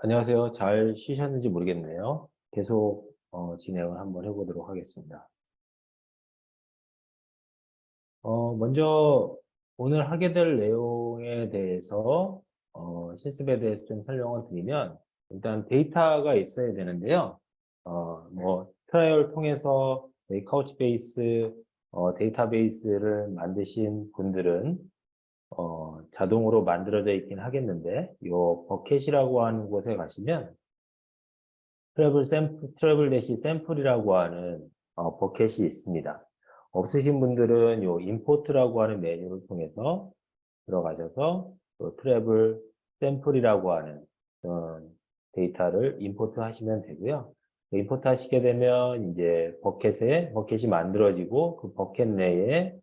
안녕하세요. 잘 쉬셨는지 모르겠네요. 계속 진행을 한번 해보도록 하겠습니다. 먼저 오늘 하게 될 내용에 대해서 실습에 대해서 좀 설명을 드리면 일단 데이터가 있어야 되는데요. 트라이얼 통해서 이 카우치베이스 데이터베이스를 만드신 분들은 자동으로 만들어져 있긴 하겠는데 이 버켓이라고 하는 곳에 가시면 트래블 대시 샘플이라고 하는 버켓이 있습니다. 없으신 분들은 요 임포트라고 하는 메뉴를 통해서 들어가셔서 또 트래블 샘플이라고 하는 데이터를 임포트 하시면 되고요. 임포트 하시게 되면 이제 버켓이 만들어지고 그 버켓 내에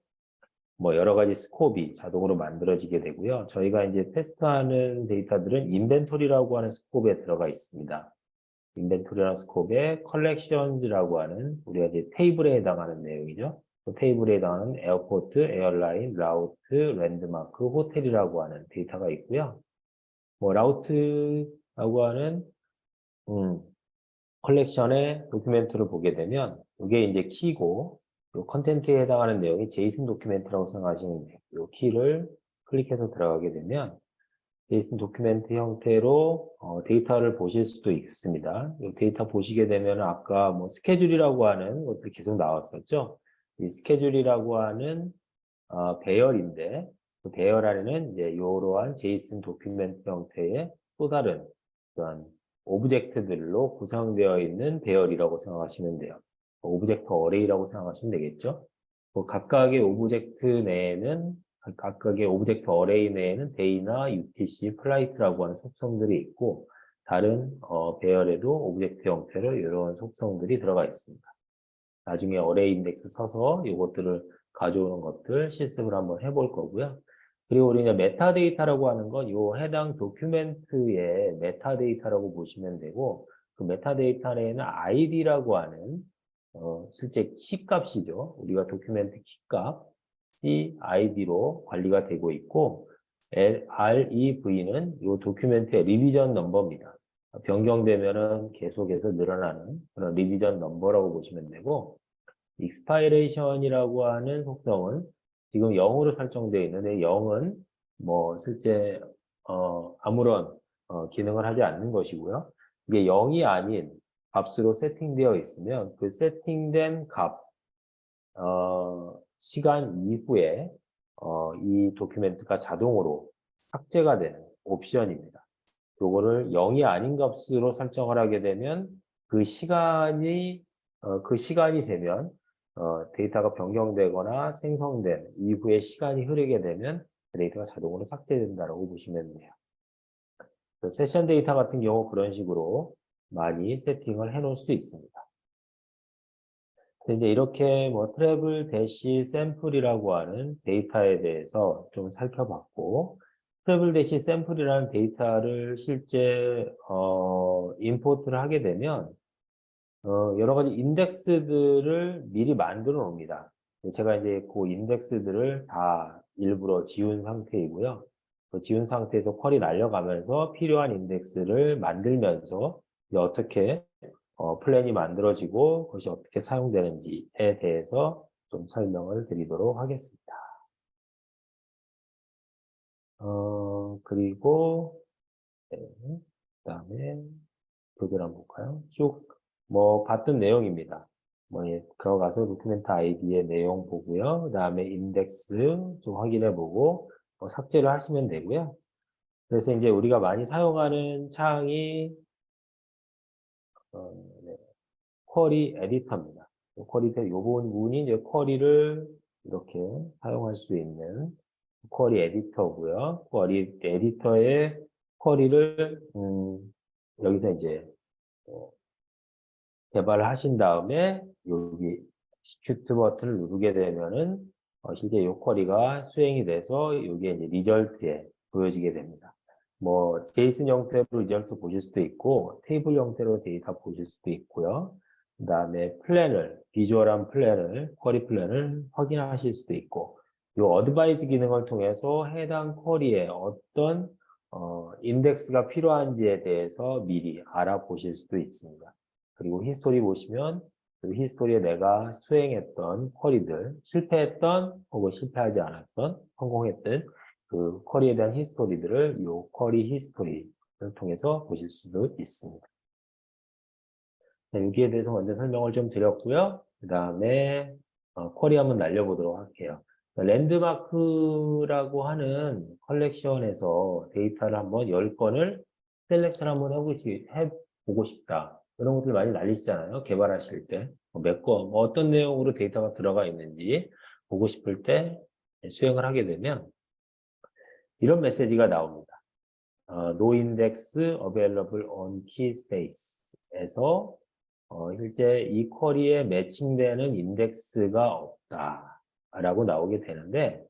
뭐 여러 가지 스코업이 자동으로 만들어지게 되고요. 저희가 이제 테스트하는 데이터들은 인벤토리라고 하는 스코업에 들어가 있습니다. 인벤토리라는 스코프에 컬렉션즈라고 하는 우리가 이제 테이블에 해당하는 내용이죠. 그 테이블에 해당하는 에어포트, 에어라인, 라우트, 랜드마크, 호텔이라고 하는 데이터가 있고요. 뭐 라우트라고 하는 음, 컬렉션의 도큐멘트를 보게 되면 이게 이제 키고 이 컨텐트에 해당하는 내용이 제이슨 도큐멘트라고 생각하시면 돼요. 이 키를 클릭해서 들어가게 되면 제이슨 도큐멘트 형태로 데이터를 보실 수도 있습니다. 이 데이터 보시게 되면 아까 뭐 스케줄이라고 하는 것들이 계속 나왔었죠. 이 스케줄이라고 하는 배열인데 그 배열 안에는 이제 이러한 제이슨 도큐멘트 형태의 또 다른 그런 오브젝트들로 구성되어 있는 배열이라고 생각하시면 돼요. 오브젝트 어레이라고 생각하시면 되겠죠. 각각의 오브젝트 내에는 각각의 오브젝트 어레이 내에는 데이나 UTC, 플라이트라고 하는 속성들이 있고 다른 배열에도 오브젝트 형태로 이런 속성들이 들어가 있습니다. 나중에 어레이 인덱스 써서 이것들을 가져오는 것들 실습을 한번 해볼 거고요. 그리고 우리 이제 메타데이터라고 하는 건 이 해당 도큐멘트의 메타데이터라고 보시면 되고 그 메타데이터 내에는 ID라고 하는 실제 키값이죠. 우리가 도큐멘트 키값 CID로 관리가 되고 있고 REV는 이 도큐멘트의 리비전 넘버입니다. 변경되면은 계속해서 늘어나는 그런 리비전 넘버라고 보시면 되고 익스파이레이션이라고 하는 속성은 지금 0으로 설정되어 있는데 0은 뭐 실제 아무런 기능을 하지 않는 것이고요. 이게 0이 아닌 값으로 세팅되어 있으면 그 세팅된 값 시간 이후에 이 도큐멘트가 자동으로 삭제가 되는 옵션입니다. 요거를 0이 아닌 값으로 설정을 하게 되면 그 시간이 되면 데이터가 변경되거나 생성된 이후에 시간이 흐르게 되면 데이터가 자동으로 삭제된다고 보시면 돼요. 세션 데이터 같은 경우 그런 식으로 많이 세팅을 해 놓을 수 있습니다. 이제 이렇게 뭐 트래블 대시 샘플이라고 하는 데이터에 대해서 좀 살펴봤고 트래블 대시 샘플이라는 데이터를 실제 임포트를 하게 되면 여러 가지 인덱스들을 미리 만들어 놓습니다. 제가 이제 그 인덱스들을 다 일부러 지운 상태이고요. 그 지운 상태에서 쿼리 날려가면서 필요한 인덱스를 만들면서 어떻게 플랜이 만들어지고 그것이 어떻게 사용되는지에 대해서 좀 설명을 드리도록 하겠습니다. 그리고 네, 그다음에 교재를 한번 볼까요? 쭉 뭐 봤던 내용입니다. 들어가서 도큐멘트 아이디의 내용 보고요. 그다음에 인덱스 좀 확인해 보고 삭제를 하시면 되고요. 그래서 이제 우리가 많이 사용하는 창이 네, 쿼리 에디터입니다. 요 부분이 이제 쿼리를 이렇게 사용할 수 있는 쿼리 에디터고요. 쿼리 에디터의 쿼리를 여기서 이제 개발을 하신 다음에 여기 execute 버튼을 누르게 되면은 실제 요 쿼리가 수행이 돼서 여기에 이제 리절트에 보여지게 됩니다. 뭐 제이슨 형태로 리절트 보실 수도 있고 테이블 형태로 데이터 보실 수도 있고요. 그 다음에 비주얼한 쿼리 플랜을 확인하실 수도 있고 요 어드바이즈 기능을 통해서 해당 쿼리에 어떤 인덱스가 필요한지에 대해서 미리 알아보실 수도 있습니다. 그리고 히스토리 보시면 그 히스토리에 내가 수행했던 쿼리들, 실패했던 혹은 실패하지 않았던, 성공했던 그 쿼리에 대한 히스토리들을 이 쿼리 히스토리를 통해서 보실 수도 있습니다. 자, 여기에 대해서 먼저 설명을 좀 드렸고요. 그 다음에 쿼리 한번 날려보도록 할게요. 랜드마크라고 하는 컬렉션에서 데이터를 한번 10건을 셀렉트를 한번 해보고 싶다. 이런 것들 많이 날리시잖아요. 개발하실 때. 몇 건, 어떤 내용으로 데이터가 들어가 있는지 보고 싶을 때 수행을 하게 되면 이런 메시지가 나옵니다. No index available on key space에서 실제 이 쿼리에 매칭되는 인덱스가 없다라고 나오게 되는데,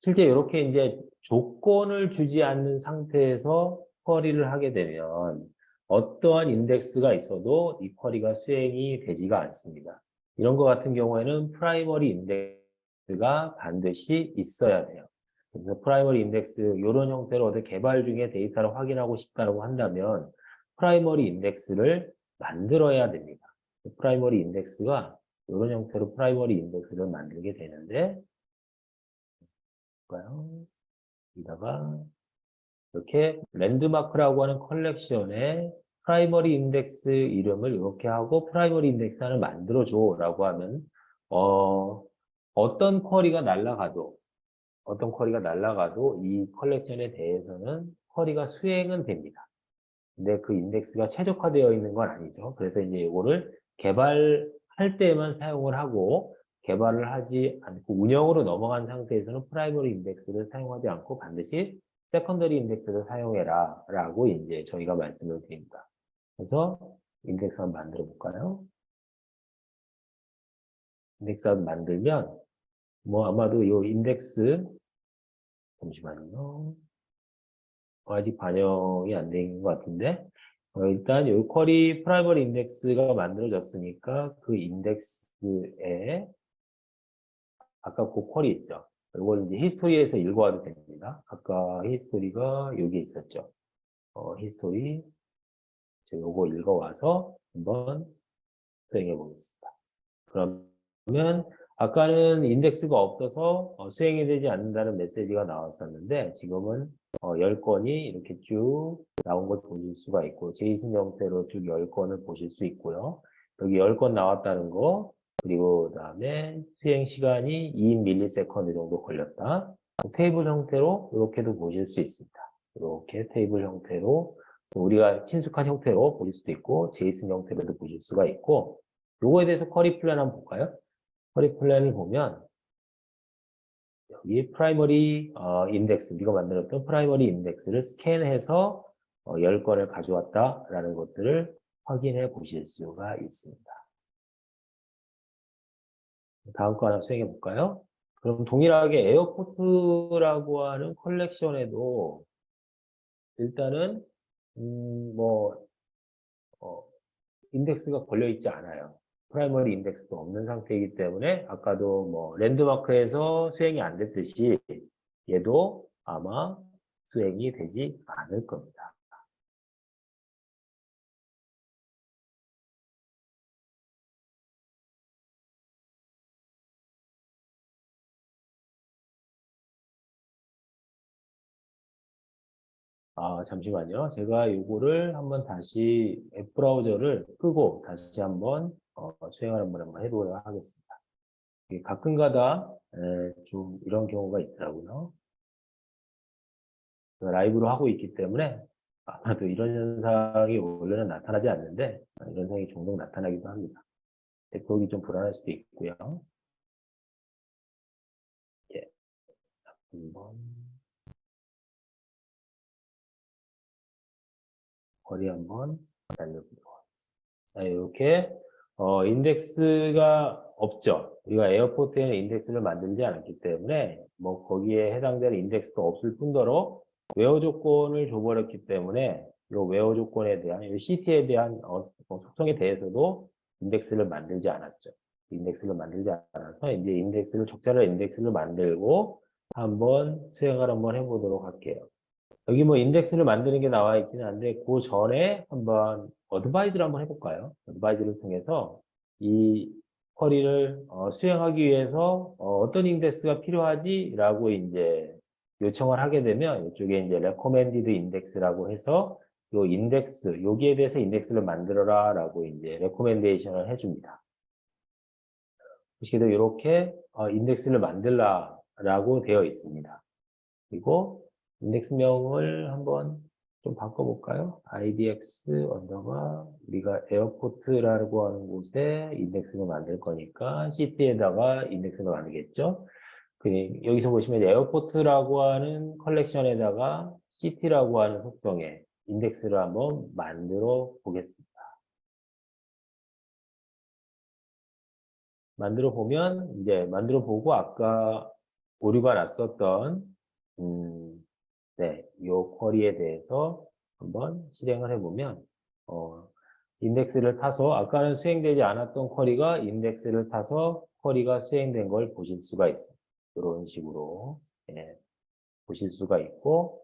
실제 이렇게 이제 조건을 주지 않는 상태에서 쿼리를 하게 되면 어떠한 인덱스가 있어도 이 쿼리가 수행이 되지가 않습니다. 이런 것 같은 경우에는 프라이머리 인덱스가 반드시 있어야 돼요. 그래서 프라이머리 인덱스 이런 형태로 어디 개발 중에 데이터를 확인하고 싶다고 한다면 프라이머리 인덱스를 만들어야 됩니다. 프라이머리 인덱스가 이런 형태로 프라이머리 인덱스를 만들게 되는데, 볼까요? 여기다가 이렇게 랜드마크라고 하는 컬렉션에 프라이머리 인덱스 이름을 이렇게 하고 프라이머리 인덱스 하나 만들어줘 라고 하면 어떤 쿼리가 날라가도 이 컬렉션에 대해서는 쿼리가 수행은 됩니다. 근데 그 인덱스가 최적화되어 있는 건 아니죠. 그래서 이제 이거를 개발할 때만 사용을 하고 개발을 하지 않고 운영으로 넘어간 상태에서는 프라이머리 인덱스를 사용하지 않고 반드시 세컨더리 인덱스를 사용해라 라고 이제 저희가 말씀을 드립니다. 그래서 인덱스 한번 만들어 볼까요? 인덱스 한번 만들면 아마도 이 인덱스 잠시만요. 아직 반영이 안 된 것 같은데 일단 이 쿼리 프라이머리 인덱스가 만들어졌으니까 그 인덱스에 아까 그 쿼리 있죠. 이걸 이제 히스토리에서 읽어와도 됩니다. 아까 히스토리가 여기 있었죠. 히스토리 요거 읽어와서 한번 수행해 보겠습니다. 그러면 아까는 인덱스가 없어서 수행이 되지 않는다는 메시지가 나왔었는데 지금은 10건이 이렇게 쭉 나온 걸 보실 수가 있고 제이슨 형태로 쭉 10건을 보실 수 있고요. 여기 10건 나왔다는 거 그리고 그다음에 수행 시간이 2ms 정도 걸렸다. 테이블 형태로 이렇게도 보실 수 있습니다. 이렇게 테이블 형태로 우리가 친숙한 형태로 보실 수도 있고 제이슨 형태로도 보실 수가 있고 요거에 대해서 쿼리 플랜 한번 볼까요? 쿼리 플랜을 보면 여기 프라이머리 인덱스, 네가 만들었던 프라이머리 인덱스를 스캔해서 10건을 가져왔다라는 것들을 확인해 보실 수가 있습니다. 다음 거 하나 수행해 볼까요? 그럼 동일하게 에어포트라고 하는 컬렉션에도 일단은 인덱스가 걸려 있지 않아요. 프라이머리 인덱스도 없는 상태이기 때문에 아까도 랜드마크에서 수행이 안 됐듯이 얘도 아마 수행이 되지 않을 겁니다. 잠시만요. 제가 이거를 한번 다시 웹 브라우저를 끄고 다시 한번 수행을 한번 해보도록 하겠습니다. 가끔가다 좀 이런 경우가 있더라고요. 라이브로 하고 있기 때문에 아마도 이런 현상이 원래는 나타나지 않는데 이런 현상이 종종 나타나기도 합니다. 네트워크가 좀 불안할 수도 있고요. 예, 한번 거리 한번 날려보도록 하겠습니다. 자, 이렇게 인덱스가 없죠. 우리가 에어포트에는 인덱스를 만들지 않았기 때문에 거기에 해당되는 인덱스가 없을 뿐더러 웨어 조건을 줘버렸기 때문에 이 웨어 조건에 대한 이 CT에 대한 속성에 대해서도 인덱스를 만들지 않았죠. 인덱스를 만들지 않아서 이제 적절한 인덱스를 만들고 한번 수행을 한번 해보도록 할게요. 여기 뭐 인덱스를 만드는 게 나와 있긴 한데 그 전에 한번 어드바이즈를 한번 해볼까요? 어드바이즈를 통해서 이 쿼리를 수행하기 위해서 어떤 인덱스가 필요하지라고 이제 요청을 하게 되면 이쪽에 이제 recommended index라고 해서 요 인덱스 여기에 대해서 인덱스를 만들어라라고 이제 레코멘데이션을 해줍니다. 보시게도 이렇게 인덱스를 만들라라고 되어 있습니다. 그리고 인덱스명을 한번 좀 바꿔볼까요? idx 언더바 우리가 에어포트라고 하는 곳에 인덱스를 만들 거니까 city에다가 인덱스를 만들겠죠. 여기서 보시면 에어포트라고 하는 컬렉션에다가 city라고 하는 속성에 인덱스를 한번 만들어 보겠습니다. 만들어 보면 이제 만들어 보고 아까 오류가 났었던 네, 요 쿼리에 대해서 한번 실행을 해보면 인덱스를 타서 아까는 수행되지 않았던 쿼리가 인덱스를 타서 쿼리가 수행된 걸 보실 수가 있습니다. 이런 식으로 보실 수가 있고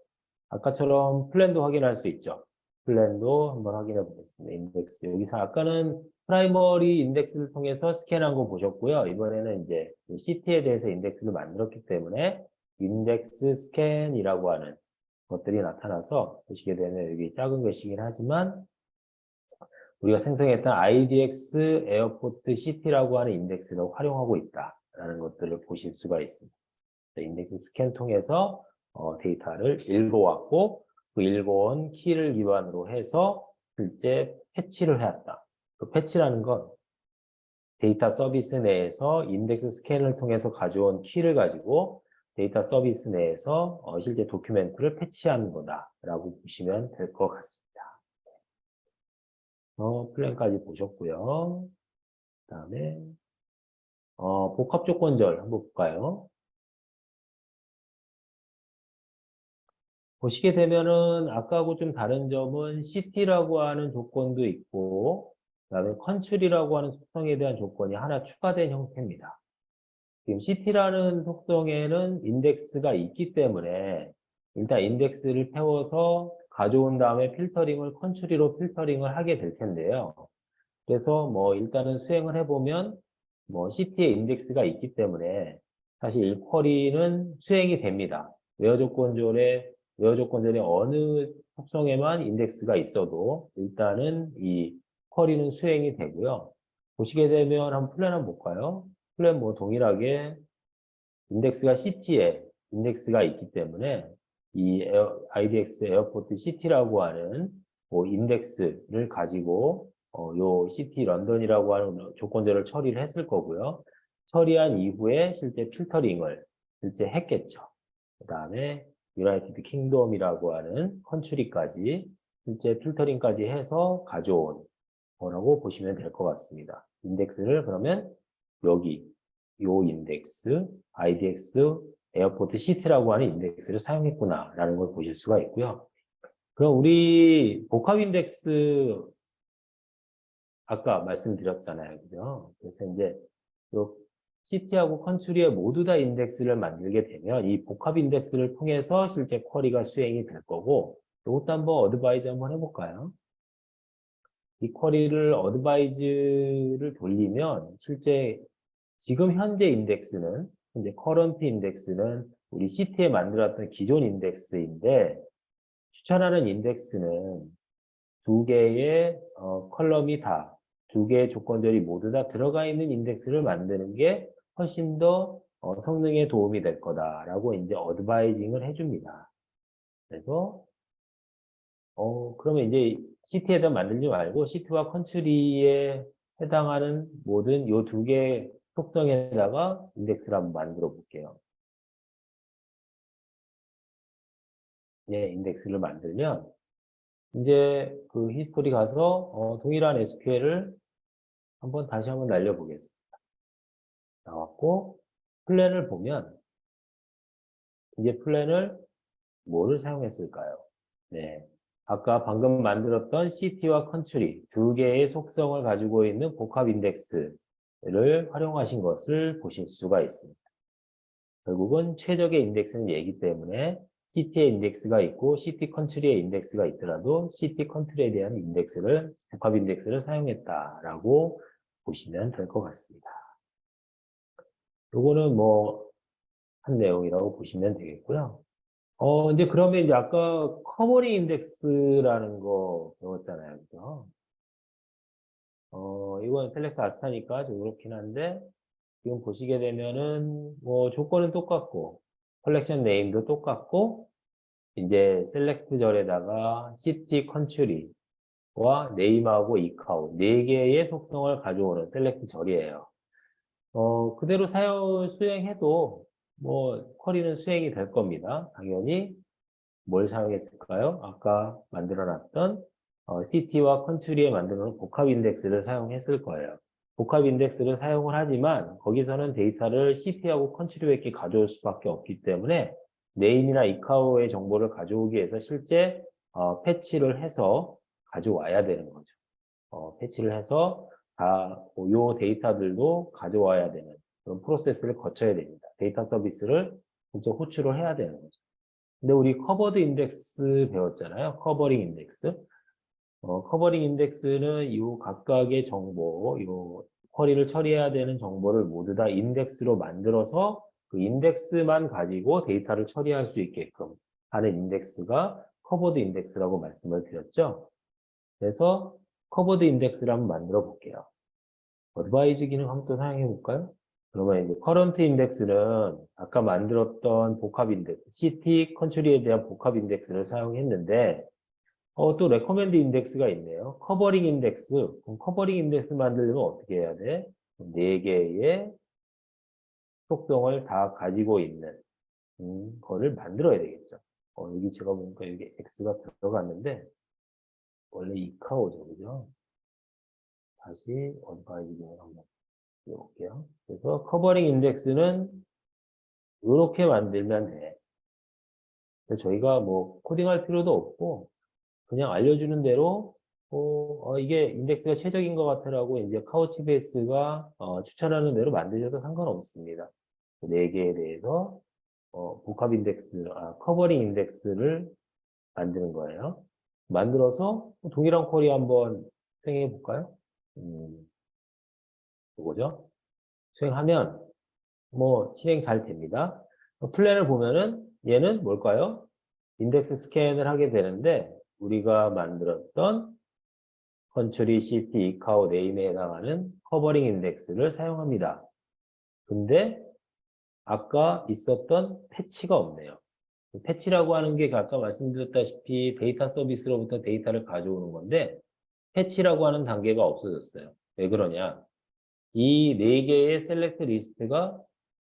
아까처럼 플랜도 확인할 수 있죠. 플랜도 한번 확인해 보겠습니다. 인덱스 여기서 아까는 프라이머리 인덱스를 통해서 스캔한 거 보셨고요. 이번에는 이제 CT에 대해서 인덱스를 만들었기 때문에 인덱스 스캔이라고 하는 것들이 나타나서 보시게 되면 여기 작은 글씨긴 하지만 우리가 생성했던 IDX 에어포트 CT라고 하는 인덱스를 활용하고 있다라는 것들을 보실 수가 있습니다. 인덱스 스캔 통해서 데이터를 읽어왔고 그 읽어온 키를 기반으로 해서 실제 패치를 해왔다. 그 패치라는 건 데이터 서비스 내에서 인덱스 스캔을 통해서 가져온 키를 가지고 데이터 서비스 내에서 실제 도큐멘트를 패치하는 거다라고 보시면 될 것 같습니다. 플랜까지 보셨고요. 그 다음에 복합 조건절 한번 볼까요? 보시게 되면은 아까하고 좀 다른 점은 city라고 하는 조건도 있고 그다음에 country라고 하는 속성에 대한 조건이 하나 추가된 형태입니다. 지금 city라는 속성에는 인덱스가 있기 때문에 일단 인덱스를 태워서 가져온 다음에 필터링을 country로 필터링을 하게 될 텐데요. 그래서 뭐 일단은 수행을 해보면 뭐 city에 인덱스가 있기 때문에 사실 이 쿼리는 수행이 됩니다. 웨어 조건절에 어느 속성에만 인덱스가 있어도 일단은 이 쿼리는 수행이 되고요. 보시게 되면 한번 플랜 한번 볼까요? 플랜 뭐 동일하게 인덱스가 city에 인덱스가 있기 때문에 이 IDX 에어포트 city라고 하는 뭐 인덱스를 가지고 요 시티 런던이라고 하는 조건들을 처리를 했을 거고요. 처리한 이후에 실제 필터링을 실제 했겠죠. 그 다음에 유나이티드 킹덤이라고 하는 컨트리까지 실제 필터링까지 해서 가져온 거라고 보시면 될 것 같습니다. 인덱스를 그러면 여기 요 인덱스 IDX 에어포트 시티라고 하는 인덱스를 사용했구나라는 걸 보실 수가 있고요. 그럼 우리 복합 인덱스 아까 말씀드렸잖아요. 그죠? 그래서 이제 요 시티하고 컨트리에 모두 다 인덱스를 만들게 되면 이 복합 인덱스를 통해서 실제 쿼리가 수행이 될 거고 이것도 한번 어드바이즈 한번 해볼까요? 이 쿼리를 어드바이즈를 돌리면 실제 지금 현재 인덱스는 현재 커런트 인덱스는 우리 시티에 만들었던 기존 인덱스인데 추천하는 인덱스는 두 개의 컬럼이 다, 두 개의 조건들이 모두 다 들어가 있는 인덱스를 만드는 게 훨씬 더 성능에 도움이 될 거다라고 이제 어드바이징을 해줍니다. 그래서 그러면 이제 시티에다 만들지 말고 시티와 컨트리에 해당하는 모든 요 두 개의 속성에다가 인덱스를 한번 만들어 볼게요. 예, 인덱스를 만들면 이제 그 히스토리 가서 동일한 SQL을 다시 한번 날려보겠습니다. 나왔고 플랜을 보면 이제 플랜을 뭐를 사용했을까요? 네, 아까 방금 만들었던 city와 country 두 개의 속성을 가지고 있는 복합 인덱스를 활용하신 것을 보실 수가 있습니다. 결국은 최적의 인덱스는 얘기 때문에 시티의 인덱스가 있고 시티 컨트리의 인덱스가 있더라도 시티 컨트리에 대한 복합 인덱스를 사용했다라고 보시면 될 것 같습니다. 요거는 뭐 한 내용이라고 보시면 되겠고요. 이제 그러면 이제 아까 커버링 인덱스라는 거 배웠잖아요. 그죠? 이건 셀렉트 아스타니까 좀 그렇긴 한데, 지금 보시게 되면은, 뭐, 조건은 똑같고, 컬렉션 네임도 똑같고, 이제 셀렉트 절에다가 시티 컨트리와 네임하고 이카우, 네 개의 속성을 가져오는 셀렉트 절이에요. 그대로 수행해도, 뭐, 쿼리는 수행이 될 겁니다. 당연히, 뭘 사용했을까요? 아까 만들어놨던 CT와 컨트리에 만들어놓은 복합 인덱스를 사용했을 거예요. 복합 인덱스를 사용을 하지만 거기서는 데이터를 CT하고 컨트리에게 가져올 수밖에 없기 때문에 네임이나 이카우의 정보를 가져오기 위해서 실제 패치를 해서 가져와야 되는 거죠. 패치를 해서 요 데이터들도 가져와야 되는 그런 프로세스를 거쳐야 됩니다. 데이터 서비스를 진짜 호출을 해야 되는 거죠. 근데 우리 커버드 인덱스 배웠잖아요. 커버링 인덱스. 커버링 인덱스는 이 각각의 정보, 이 쿼리를 처리해야 되는 정보를 모두 다 인덱스로 만들어서 그 인덱스만 가지고 데이터를 처리할 수 있게끔 하는 인덱스가 커버드 인덱스라고 말씀을 드렸죠. 그래서 커버드 인덱스를 한번 만들어 볼게요. 어드바이즈 기능 한번 또 사용해 볼까요? 그러면 이제 커런트 인덱스는 아까 만들었던 복합 인덱스, CT 컨트리에 대한 복합 인덱스를 사용했는데 또 레코멘드 인덱스가 있네요. 커버링 인덱스. 그럼 커버링 인덱스 만들려면 어떻게 해야 돼? 네 개의 속성을 다 가지고 있는 거를 만들어야 되겠죠. 여기 제가 보니까 여기 X가 들어갔는데 원래 이카오죠, 그죠? 다시 어드바이즈 기능 한번 해볼게요. 그래서 커버링 인덱스는 이렇게 만들면 돼. 저희가 뭐 코딩할 필요도 없고 그냥 알려주는 대로 이게 인덱스가 최적인 것 같아라고 이제 카우치베이스가 추천하는 대로 만드셔도 상관없습니다. 네 개에 대해서 복합 인덱스, 커버링 인덱스를 만드는 거예요. 만들어서 동일한 쿼리 한번 수행해 볼까요? 이거죠. 수행하면 뭐 실행 잘 됩니다. 플랜을 보면은 얘는 뭘까요? 인덱스 스캔을 하게 되는데 우리가 만들었던 컨트리, 시티, 이카우, 네임에 해당하는 커버링 인덱스를 사용합니다. 근데 아까 있었던 패치가 없네요. 패치라고 하는 게 아까 말씀드렸다시피 데이터 서비스로부터 데이터를 가져오는 건데 패치라고 하는 단계가 없어졌어요. 왜 그러냐? 이 네 개의 셀렉트 리스트가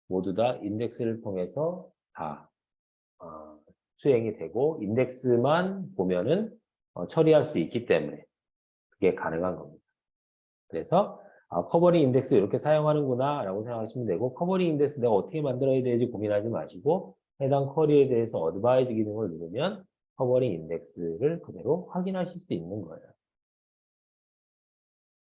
모두 다 인덱스를 통해서 다 수행이 되고 인덱스만 보면은 처리할 수 있기 때문에 그게 가능한 겁니다. 그래서 커버링 인덱스 이렇게 사용하는구나 라고 생각하시면 되고 커버링 인덱스 내가 어떻게 만들어야 되는지 고민하지 마시고 해당 쿼리에 대해서 어드바이즈 기능을 누르면 커버링 인덱스를 그대로 확인하실 수 있는 거예요.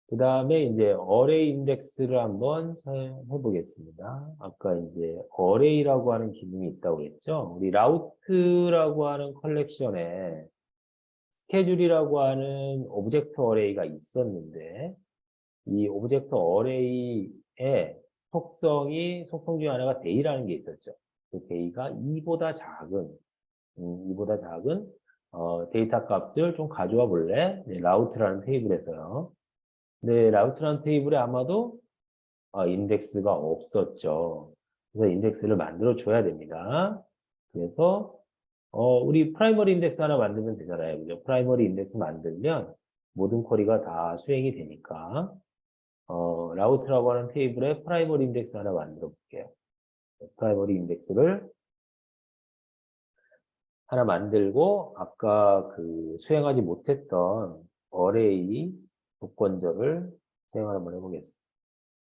그 다음에 이제 어레이 인덱스를 한번 사용해 보겠습니다. 아까 이제 어레이라고 하는 기능이 있다고 했죠. 우리 라우트라고 하는 컬렉션에 스케줄이라고 하는 오브젝트 어레이가 있었는데 이 오브젝트 어레이의 속성 중에 하나가 데이라는 게 있었죠. 그 데이가 2보다 작은 데이터 값을 좀 가져와 볼래? 네, 라우트라는 테이블에서요. 네, 라우트라는 테이블에 아마도 인덱스가 없었죠. 그래서 인덱스를 만들어 줘야 됩니다. 그래서 우리 프라이머리 인덱스 하나 만들면 되잖아요. 그죠? 프라이머리 인덱스 만들면 모든 쿼리가 다 수행이 되니까 라우트라고 하는 테이블에 프라이머리 인덱스 하나 만들어 볼게요. 프라이머리 인덱스를 하나 만들고 아까 그 수행하지 못했던 어레이 조건절을 수행을 한번 해보겠습니다.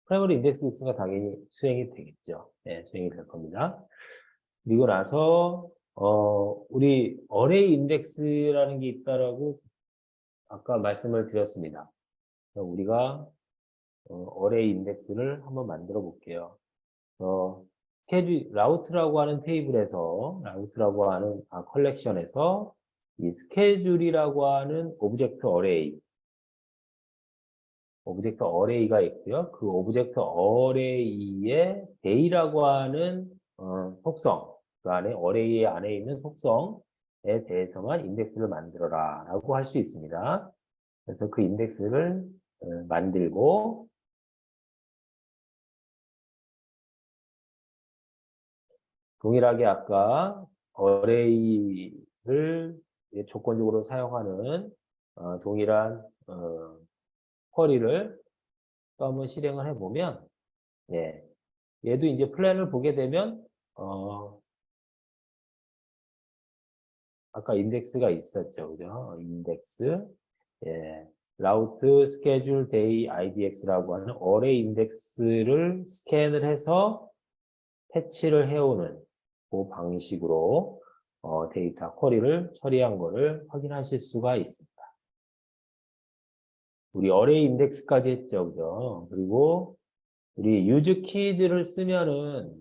프라이머리 인덱스 있으니까 당연히 수행이 되겠죠. 네, 수행이 될 겁니다. 그리고 나서 우리 어레이 인덱스라는 게 있다라고 아까 말씀을 드렸습니다. 우리가 어레이 인덱스를 한번 만들어 볼게요. 라우트라고 하는 테이블에서, 라우트라고 하는 컬렉션에서 이 스케줄이라고 하는 오브젝트 어레이가 있고요. 그 오브젝트 어레이의 데이라고 하는 속성, 그 안에 어레이 안에 있는 속성에 대해서만 인덱스를 만들어라 라고 할 수 있습니다. 그래서 그 인덱스를 만들고 동일하게 아까 어레이를 조건적으로 사용하는 동일한 쿼리를 또 한번 실행을 해보면, 예, 얘도 이제 플랜을 보게 되면 아까 인덱스가 있었죠, 그죠? 인덱스, 예, 라우트 스케줄 데이 idx라고 하는 어레이 인덱스를 스캔을 해서 패치를 해오는 그 방식으로 데이터 쿼리를 처리한 거를 확인하실 수가 있습니다. 우리 어레이 인덱스까지 했죠, 그죠? 그리고 우리 유즈 키즈를 쓰면은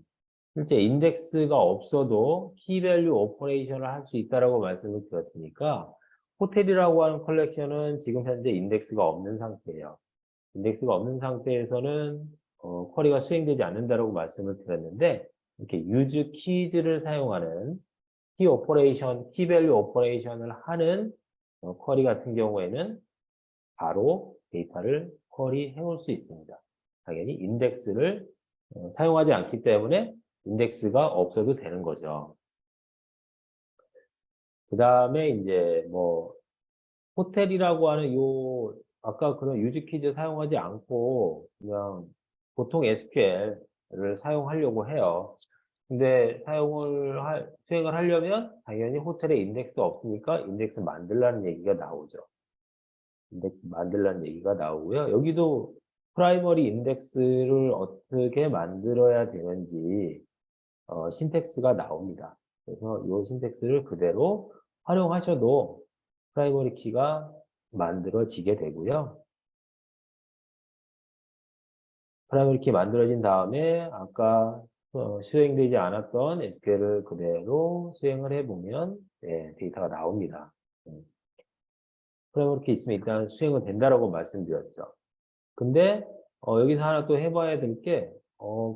실제 인덱스가 없어도 키밸류 오퍼레이션을 할 수 있다라고 말씀을 드렸으니까 호텔이라고 하는 컬렉션은 지금 현재 인덱스가 없는 상태예요. 인덱스가 없는 상태에서는 쿼리가 수행되지 않는다라고 말씀을 드렸는데 이렇게 유즈 키즈를 사용하는 키 오퍼레이션, 키밸류 오퍼레이션을 하는 쿼리 같은 경우에는 바로 데이터를 쿼리 해올 수 있습니다. 당연히 인덱스를 사용하지 않기 때문에 인덱스가 없어도 되는 거죠. 그 다음에 이제 뭐 호텔이라고 하는 아까 그런 유즈 퀴즈 사용하지 않고 그냥 보통 SQL을 사용하려고 해요. 근데 수행을 하려면 당연히 호텔에 인덱스 없으니까 인덱스 만들라는 얘기가 나오죠. 인덱스 만들라는 얘기가 나오고요. 여기도 프라이머리 인덱스를 어떻게 만들어야 되는지 신텍스가 나옵니다. 그래서 이 신텍스를 그대로 활용하셔도 프라이머리 키가 만들어지게 되고요. 프라이머리 키 만들어진 다음에 아까 수행되지 않았던 SQL을 그대로 수행을 해보면 데이터가 나옵니다. 프라이머리 키 있으면 일단 수행은 된다라고 말씀드렸죠. 근데 여기서 하나 또 해봐야 될 게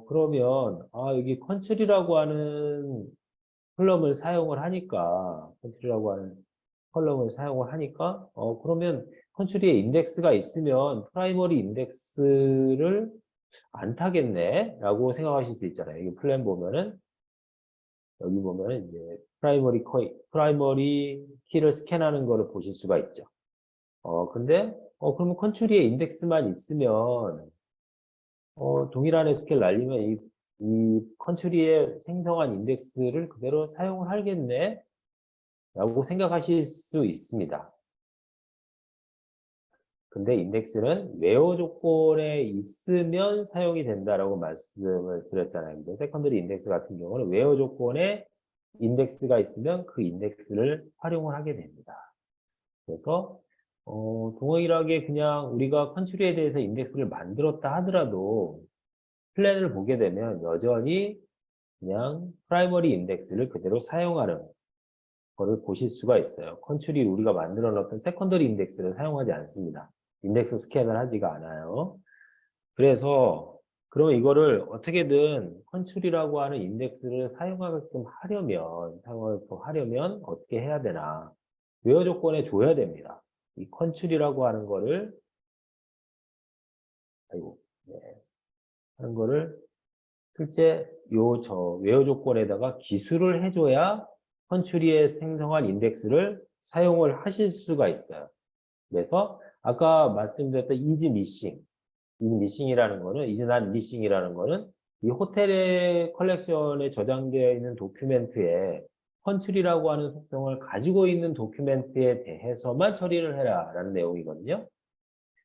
그러면 여기 컨트리라고 하는 컬럼을 사용을 하니까 그러면 컨트리에 인덱스가 있으면 프라이머리 인덱스를 안 타겠네 라고 생각하실 수 있잖아요. 여기 플랜 보면은 여기 보면은 이제 프라이머리 키를 스캔하는 거를 보실 수가 있죠. 근데 그러면 컨트리에 인덱스만 있으면 동일한 SQL 날리면 이 컨트리에 생성한 인덱스를 그대로 사용을 하겠네 라고 생각하실 수 있습니다. 근데 인덱스는 웨어 조건에 있으면 사용이 된다라고 말씀을 드렸잖아요. 근데 세컨더리 인덱스 같은 경우는 웨어 조건에 인덱스가 있으면 그 인덱스를 활용을 하게 됩니다. 그래서 동일하게 그냥 우리가 컨트리에 대해서 인덱스를 만들었다 하더라도 플랜을 보게 되면 여전히 그냥 프라이머리 인덱스를 그대로 사용하는 거를 보실 수가 있어요. 컨트리 우리가 만들어 놓았던 세컨더리 인덱스를 사용하지 않습니다. 인덱스 스캔을 하지가 않아요. 그래서 그럼 이거를 어떻게든 컨트리라고 하는 인덱스를 사용하게끔 하려면 어떻게 해야 되나? 웨어 조건에 줘야 됩니다. 이 컨트리라고 하는 거를 하는 거를 실제 웨어 조건에다가 기술을 해줘야 컨트리에 생성한 인덱스를 사용을 하실 수가 있어요. 그래서 아까 말씀드렸던 is missing이라는 거는 is not missing이라는 거는 이 호텔의 컬렉션에 저장되어 있는 도큐멘트에 컨트리라고 하는 속성을 가지고 있는 도큐멘트에 대해서만 처리를 해라라는 내용이거든요.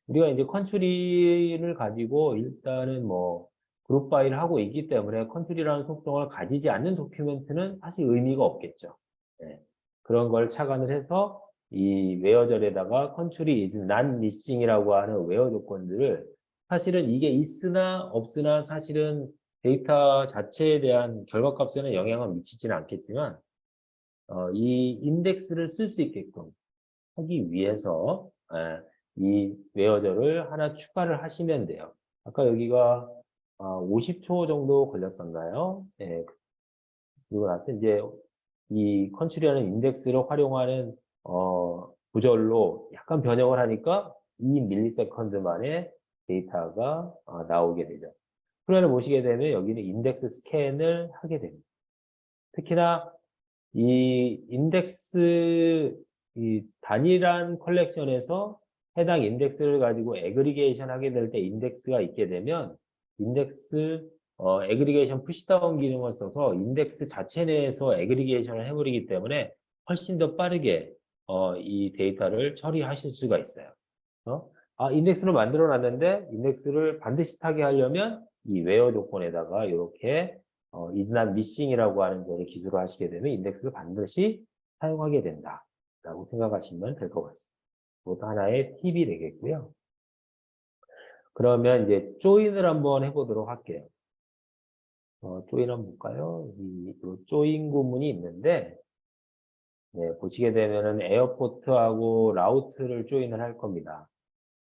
우리가 이제 컨트리를 가지고 일단은 뭐 그룹 파일을 하고 있기 때문에 컨트리라는 속성을 가지지 않는 도큐멘트는 사실 의미가 없겠죠. 네. 그런 걸 착안을 해서 이 웨어절에다가 컨트리 is not missing이라고 하는 웨어 조건들을 사실은 이게 있으나 없으나 사실은 데이터 자체에 대한 결과값에는 영향을 미치지는 않겠지만 이 인덱스를 쓸 수 있게끔 하기 위해서 이 웨어저를 하나 추가를 하시면 돼요. 아까 여기가 50초 정도 걸렸었나요? 네. 그리고 나서 이제 이 컨츄리라는 인덱스를 활용하는 구절로 약간 변형을 하니까 2ms 만에 데이터가 나오게 되죠. 프로그램을 보시게 되면 여기는 인덱스 스캔을 하게 됩니다. 특히나 이 인덱스 이 단일한 컬렉션에서 해당 인덱스를 가지고 애그리게이션 하게 될 때 인덱스가 있게 되면 인덱스 애그리게이션 푸시다운 기능을 써서 인덱스 자체 내에서 애그리게이션을 해버리기 때문에 훨씬 더 빠르게 이 데이터를 처리하실 수가 있어요. 인덱스를 만들어 놨는데 인덱스를 반드시 타게 하려면 이 웨어 조건에다가 이렇게 is not missing이라고 하는 거를 기술을 하시게 되면 인덱스를 반드시 사용하게 된다라고 생각하시면 될 것 같습니다. 그것도 하나의 팁이 되겠고요. 그러면 이제 조인을 한번 해보도록 할게요. 조인 한번 볼까요? 이 조인 구문이 있는데 네, 보시게 되면은 에어포트하고 라우트를 조인을 할 겁니다.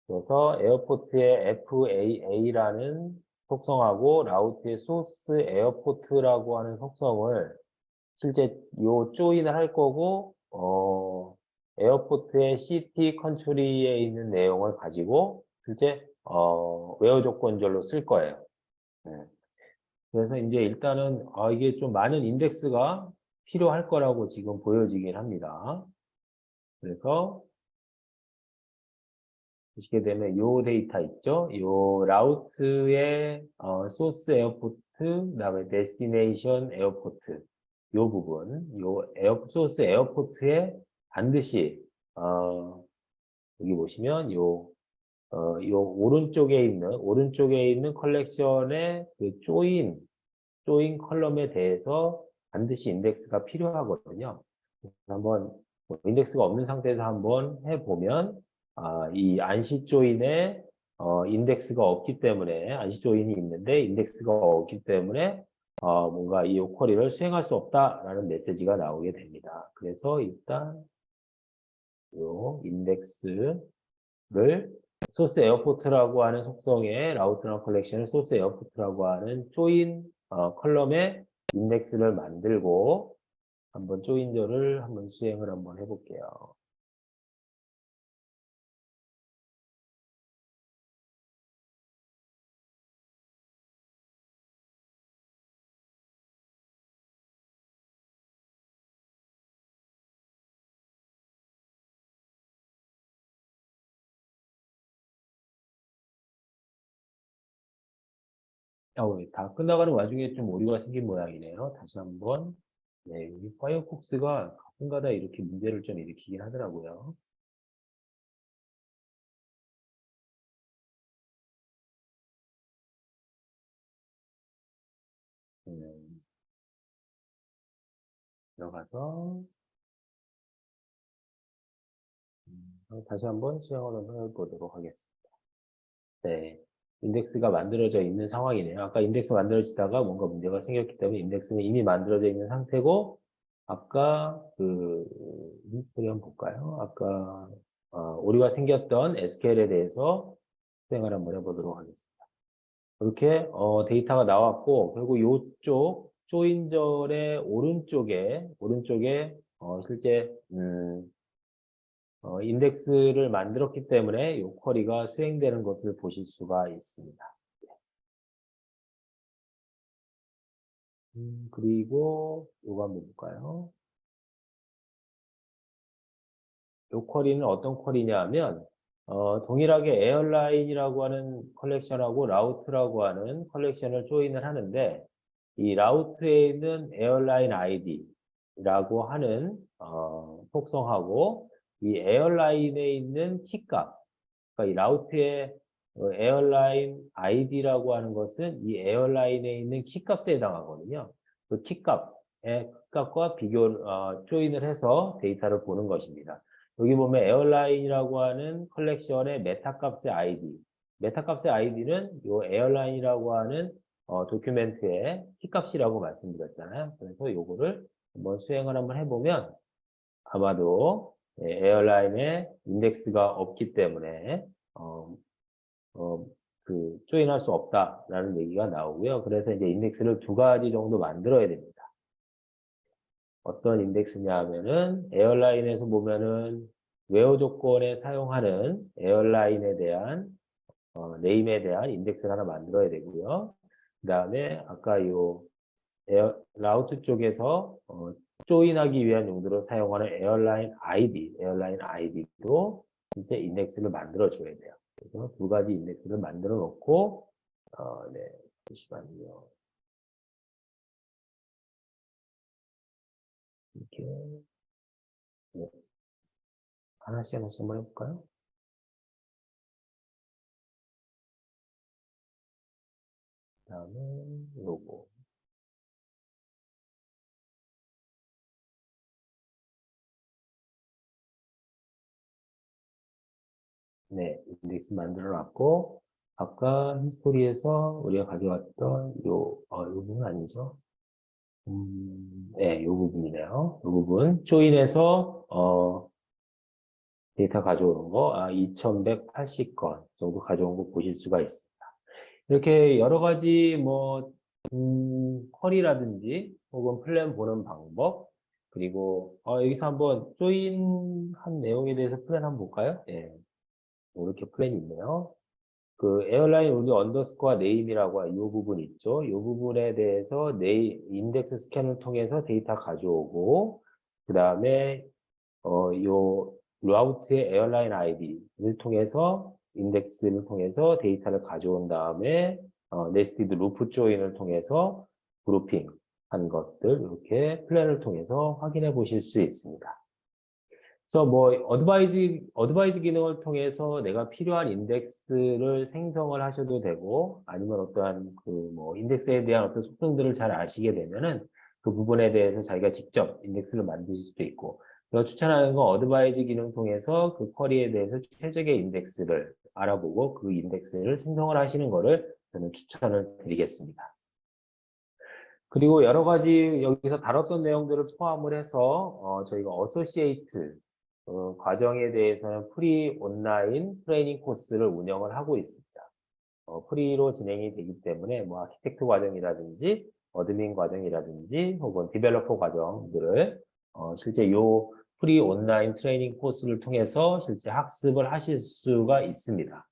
그래서 에어포트의 FAA라는 속성하고 라우트의 소스 에어포트라고 하는 속성을 실제 요 조인을 할 거고 에어포트의 CT 컨트리에 있는 내용을 가지고 실제 웨어 조건절로 쓸 거예요. 네. 그래서 이제 일단은 이게 좀 많은 인덱스가 필요할 거라고 지금 보여지긴 합니다. 그래서 보시게 되면 요 데이터 있죠? 요 라우트의 소스 에어포트, 그다음에 데스티네이션 에어포트 요 부분, 요 소스 에어포트에 반드시 여기 보시면 요 오른쪽에 있는 컬렉션의 그 조인 컬럼에 대해서 반드시 인덱스가 필요하거든요. 한번 인덱스가 없는 상태에서 한번 해보면 이 안시 조인에 인덱스가 없기 때문에 안시 조인이 있는데 인덱스가 없기 때문에 뭔가 이 쿼리를 수행할 수 없다라는 메시지가 나오게 됩니다. 그래서 일단 요 인덱스를 소스 에어포트라고 하는 속성의 라우트나 컬렉션을 소스 에어포트라고 하는 조인 컬럼에 인덱스를 만들고 한번 조인저를 한번 수행을 한번 해볼게요. 다 끝나가는 와중에 좀 오류가 생긴 모양이네요. 다시 한번. 네, 여기 파이어폭스가 가끔가다 이렇게 문제를 좀 일으키긴 하더라고요. 들어가서 다시 한번 수행을 한번 해보도록 하겠습니다. 네, 인덱스가 만들어져 있는 상황이네요. 아까 인덱스 만들어지다가 뭔가 문제가 생겼기 때문에 인덱스는 이미 만들어져 있는 상태고 아까 그 히스토리 한번 볼까요? 아까 오류가 생겼던 SQL에 대해서 수행을 한번 해보도록 하겠습니다. 이렇게 데이터가 나왔고 그리고 이쪽 조인절의 오른쪽에 실제 인덱스를 만들었기 때문에 이 쿼리가 수행되는 것을 보실 수가 있습니다. 그리고 이거 한번 볼까요? 이 쿼리는 어떤 쿼리냐 하면 동일하게 에어라인이라고 하는 컬렉션하고 라우트라고 하는 컬렉션을 조인을 하는데 이 라우트에 있는 에어라인 ID라고 하는 속성하고 이 에어라인에 있는 키값, 그러니까 이 라우트의 에어라인 ID라고 하는 것은 이 에어라인에 있는 키값에 해당하거든요. 그 키값과 조인을 해서 데이터를 보는 것입니다. 여기 보면 에어라인이라고 하는 컬렉션의 메타값의 아이디. 메타값의 아이디는 이 에어라인이라고 하는 도큐멘트의 키값이라고 말씀드렸잖아요. 그래서 요거를 한번 수행을 한번 해보면 아마도 에어라인에 인덱스가 없기 때문에 조인할 수 없다라는 얘기가 나오고요. 그래서 이제 인덱스를 두 가지 정도 만들어야 됩니다. 어떤 인덱스냐 하면은 에어라인에서 보면은 웨어 조건에 사용하는 에어라인에 대한 네임에 대한 인덱스를 하나 만들어야 되고요. 그 다음에 아까 요 라우트 쪽에서 조인하기 위한 용도로 사용하는 에어라인 아이디도 이제 인덱스를 만들어 줘야 돼요. 그래서 두 가지 인덱스를 만들어 놓고 네, 잠시만요. 이렇게 네, 하나씩 한번 해볼까요? 그 다음에 요거 네, 인덱스 만들어 놨고 아까 히스토리에서 우리가 가져왔던 요 부분 아니죠? 네, 요 부분이네요. 요 부분 조인해서 데이터 가져오는 거 2180건 정도 가져온 거 보실 수가 있습니다. 이렇게 여러 가지 쿼리라든지 혹은 플랜 보는 방법 그리고 여기서 한번 조인한 내용에 대해서 플랜 한번 볼까요? 예, 이렇게 플랜이 있네요. 그 에어라인 우리 언더스코어 네임이라고 이 부분 있죠. 이 부분에 대해서 인덱스 스캔을 통해서 데이터 가져오고 그 다음에 요 라우트의 에어라인 아이디를 통해서 인덱스를 통해서 데이터를 가져온 다음에 네스티드 루프 조인을 통해서 그룹핑 한 것들 이렇게 플랜을 통해서 확인해 보실 수 있습니다. 그래서 어드바이즈 기능을 통해서 내가 필요한 인덱스를 생성을 하셔도 되고, 아니면 어떠한 인덱스에 대한 어떤 속성들을 잘 아시게 되면은 그 부분에 대해서 자기가 직접 인덱스를 만드실 수도 있고, 제가 추천하는 건 어드바이즈 기능 통해서 그 쿼리에 대해서 최적의 인덱스를 알아보고 그 인덱스를 생성을 하시는 거를 저는 추천을 드리겠습니다. 그리고 여러 가지 여기서 다뤘던 내용들을 포함을 해서 저희가 어소시에이트 과정에 대해서는 프리 온라인 트레이닝 코스를 운영을 하고 있습니다. 프리로 진행이 되기 때문에 아키텍트 과정이라든지 어드민 과정이라든지 혹은 디벨로퍼 과정들을 실제 요 프리 온라인 트레이닝 코스를 통해서 실제 학습을 하실 수가 있습니다.